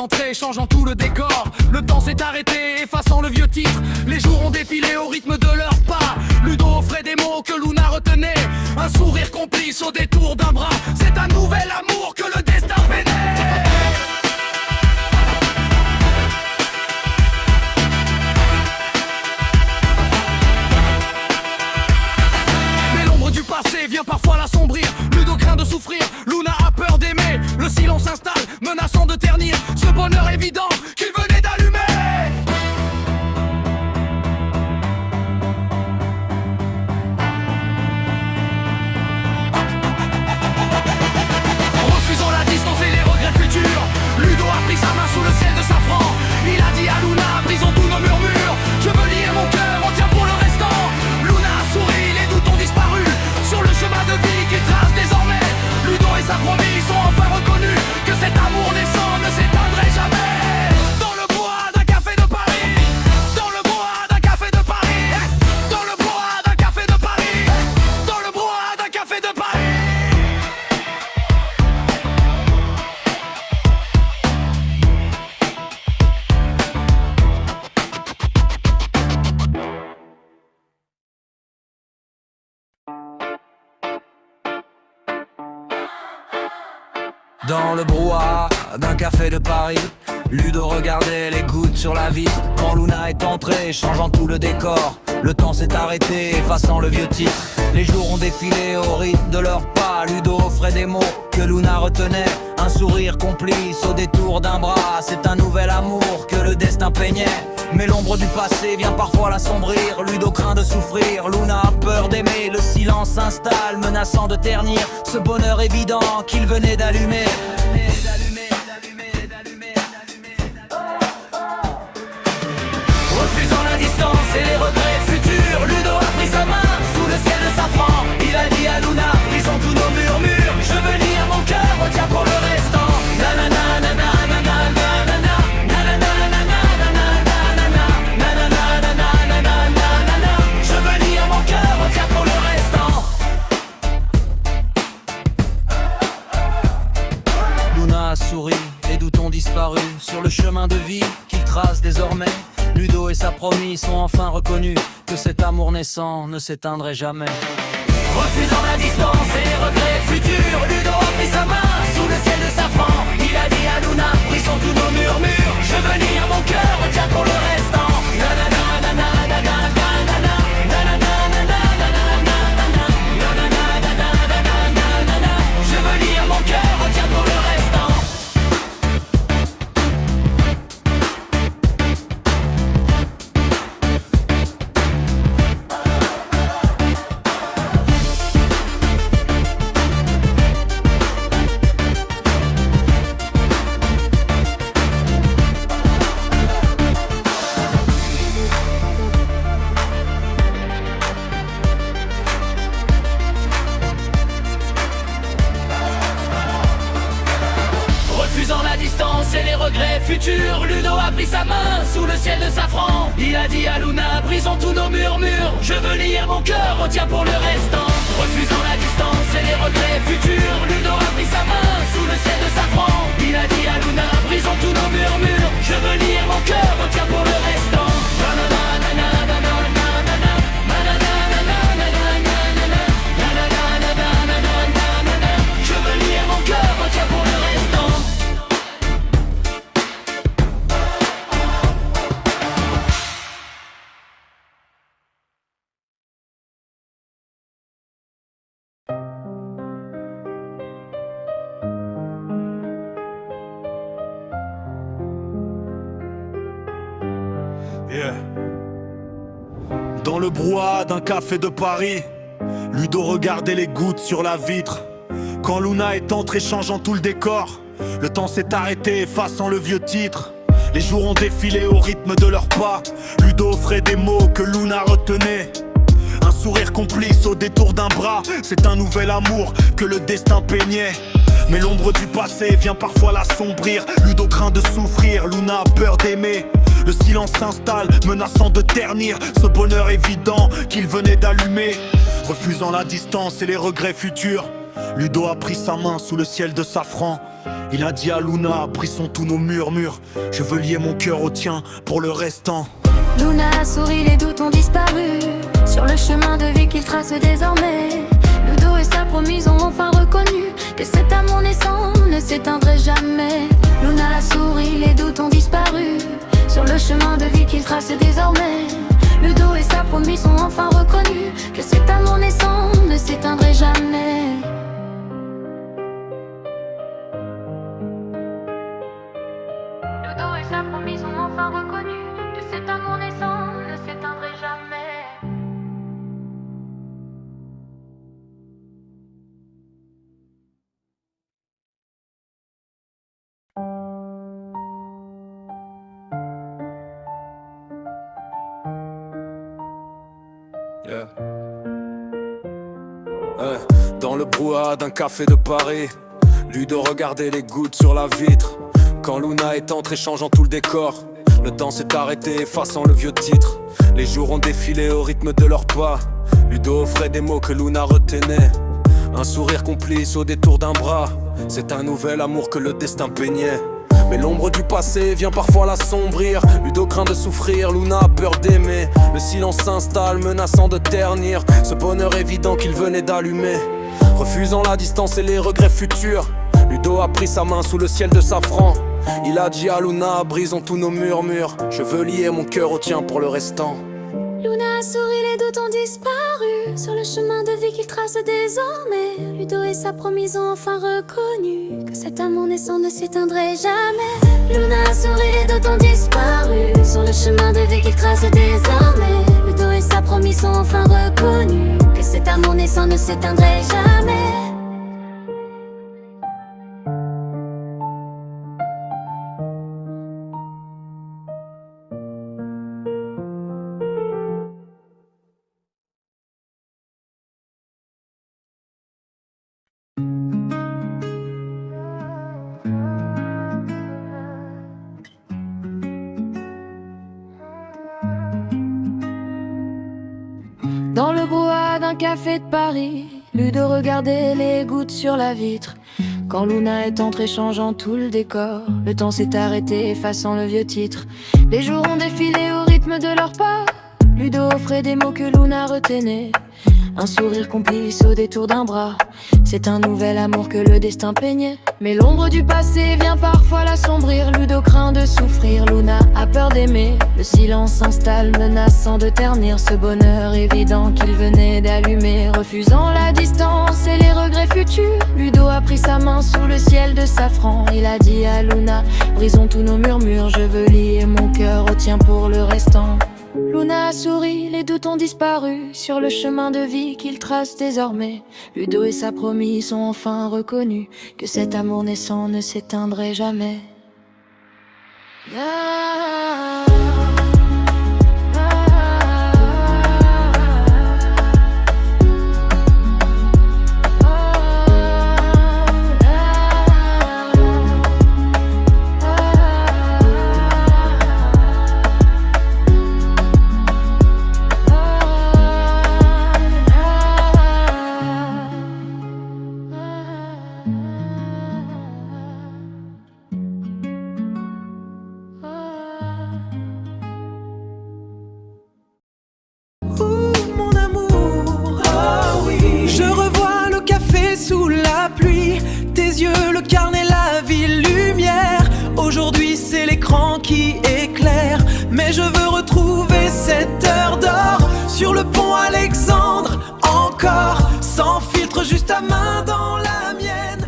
entré, changeant tout le décor. Le temps s'est arrêté, effaçant le vieux titre. Les jours ont défilé au rythme de leurs pas. Ludo offrait des mots que Luna retenait. Un sourire complice au détour d'un bras. C'est un nouvel amour que le destin vénère. Mais l'ombre du passé vient parfois l'assombrir. Ludo craint de souffrir, Luna a peur d'aimer. Le silence s'installe, menaçant de ternir ce bonheur évident qu'il venait d'allumer. Refusant la distance et les regrets futurs, Ludo a pris sa main sous le ciel de safran. Il a dit à Luna, brisons tous nos murmures. Je veux lire mon cœur entier pour le restant. Luna a souri, les doutes ont disparu sur le chemin de vie qu'il trace désormais. Ludo et sa promis sont enfin reconnus que cet amour naissant ne s'éteindrait jamais. Dans le bois d'un café de Paris, dans le bois d'un café de Paris, dans le bois d'un café de Paris, dans le bois d'un café de Paris. Dans le brouhaha d'un café de Paris, Ludo regardait les gouttes sur la vitre. Quand Luna est entrée, changeant tout le décor. Le temps s'est arrêté, effaçant le vieux titre. Les jours ont défilé au rythme de leurs pas. Ludo offrait des mots que Luna retenait. Un sourire complice au détour d'un bras. C'est un nouvel amour que le destin peignait. Mais l'ombre du passé vient parfois l'assombrir. Ludo craint de souffrir, Luna a peur d'aimer. Le silence s'installe, menaçant de ternir ce bonheur évident qu'il venait d'allumer. Refusant la distance et les regrets futurs, Ludo a pris sa main sous le ciel de safran. Il a dit à Luna, brisons tous nos murmures. Je veux lire mon cœur, retiens pour le restant. Nanana, nanana, nanana, nanana, nanana, nanana, nanana, nanana, nanana, nanana. Je veux lire mon cœur, retiens pour le restant. Luna a souri, les doutes ont disparu sur le chemin de vie qu'il trace désormais. Ludo et sa promis sont enfin reconnus que cet amour naissant ne s'éteindrait jamais. Refusant la distance et les regrets futurs, Ludo a pris sa main sous le ciel de safran. Il a dit à Luna, brisons tous nos murmures. Je veux lire mon cœur, retiens pour le restant. Nanana, nanana, nanana, nanana, nanana, nanana, nanana, nanana, nanana. Je veux lire mon cœur, retiens pour le restant. Refusant la distance et les regrets futurs, Ludo a pris sa main sous le ciel de safran. Il a dit à Luna, brisons tous nos murmures. Je veux lire mon cœur, retiens pour le restant. Refusant la distance et les regrets futurs, Ludo a pris sa main sous le ciel de safran. Il a dit à Luna, brisons tous nos murmures. Je veux lire mon cœur, retiens pour le restant. Nanana, nanana, nanana, nanana, nanana, nanana, nanana, nanana. Je veux lire mon cœur, retiens pour le restant. Yeah. Dans le brouhaha d'un café de Paris, Ludo regardait les gouttes sur la vitre. Quand Luna est entrée changeant tout le décor, le temps s'est arrêté effaçant le vieux titre. Les jours ont défilé au rythme de leurs pas. Ludo offrait des mots que Luna retenait. Un sourire complice au détour d'un bras. C'est un nouvel amour que le destin peignait. Mais l'ombre du passé vient parfois l'assombrir. Ludo craint de souffrir, Luna a peur d'aimer. Le silence s'installe, menaçant de ternir ce bonheur évident qu'il venait d'allumer. Refusant la distance et les regrets futurs, Ludo a pris sa main sous le ciel de safran. Il a dit à Luna, brisons tous nos murmures. Je veux lier mon cœur au tien pour le restant. Luna a souri, les doutes ont disparu sur le chemin de vie qu'il trace désormais. Ludo et sa promise ont enfin reconnu que cet amour naissant ne s'éteindrait jamais. Luna a souri, les doutes ont disparu sur le chemin de vie qu'il trace désormais. Ludo et sa promise ont enfin reconnu que cet amour naissant ne s'éteindrait jamais. Ludo et sa promise ont enfin reconnu que cet amour naissant ne s'éteindrait jamais. Yeah. Dans le brouhaha d'un café de Paris, Ludo regardait les gouttes sur la vitre. Quand Luna est entrée changeant tout le décor, le temps s'est arrêté effaçant le vieux titre. Les jours ont défilé au rythme de leurs pas. Ludo offrait des mots que Luna retenait. Un sourire complice au détour d'un bras. C'est un nouvel amour que le destin peignait. Mais l'ombre du passé vient parfois l'assombrir. Ludo craint de souffrir, Luna a peur d'aimer. Le silence s'installe, menaçant de ternir ce bonheur évident qu'il venait d'allumer. Refusant la distance et les regrets futurs, Ludo a pris sa main sous le ciel de safran. Il a dit à Luna, brisons tous nos murmures. Je veux lier mon cœur au tien pour le restant. Luna a souri, les doutes ont disparu sur le chemin de vie qu'il trace désormais. Ludo et sa promise ont enfin reconnu que cet amour naissant ne s'éteindrait jamais. Luna a souri, les doutes ont disparu sur le chemin de vie qu'il trace désormais. Ludo et sa promise ont enfin reconnu que cet amour naissant ne s'éteindrait jamais. Dans le brouhaha d'un café de Paris, Ludo regardait les gouttes sur la vitre. Quand Luna est entrée changeant tout le décor, le temps s'est arrêté effaçant le vieux titre. Les jours ont défilé au rythme de leurs pas. Ludo offrait des mots que Luna retenait. Un sourire complice au détour d'un bras. C'est un nouvel amour que le destin peignait. Mais l'ombre du passé vient parfois l'assombrir. Ludo craint de souffrir, Luna a peur d'aimer. Le silence s'installe, menaçant de ternir ce bonheur évident qu'il venait d'allumer. Refusant la distance et les regrets futurs, Ludo a pris sa main sous le ciel de safran. Il a dit à Luna, brisons tous nos murmures. Je veux lier mon cœur au tien pour le restant. Luna a souri, les doutes ont disparu sur le chemin de vie qu'il trace désormais. Ludo et sa promise ont enfin reconnu que cet amour naissant ne s'éteindrait jamais. Sous la pluie, tes yeux, le carnet, la ville, lumière. Aujourd'hui c'est l'écran qui éclaire, mais je veux retrouver cette heure d'or sur le pont Alexandre, encore sans filtre, juste ta main dans la mienne.